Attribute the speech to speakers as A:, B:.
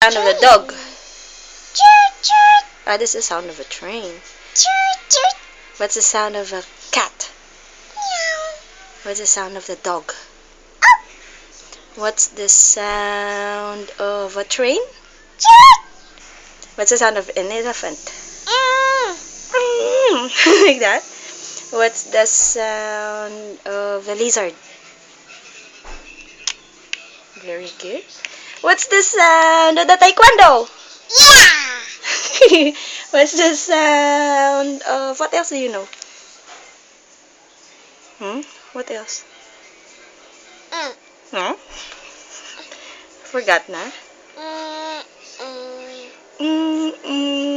A: Sound of the dog.
B: Choo choo.
A: This is the sound of a train.
B: Choo choo.
A: What's the sound of a cat?
B: Meow.
A: What's the sound of the dog?
B: Oh.
A: What's the sound of a train?
B: Choo.
A: What's the sound of an elephant?
B: Mm.
A: Like that. What's the sound of a lizard? Very good. What's the sound of the taekwondo?
B: Yeah.
A: What's the sound of what else do you know? What else?
B: Mm.
A: Huh? Forgot na?
B: Mm. Mm.
A: Mm, mm.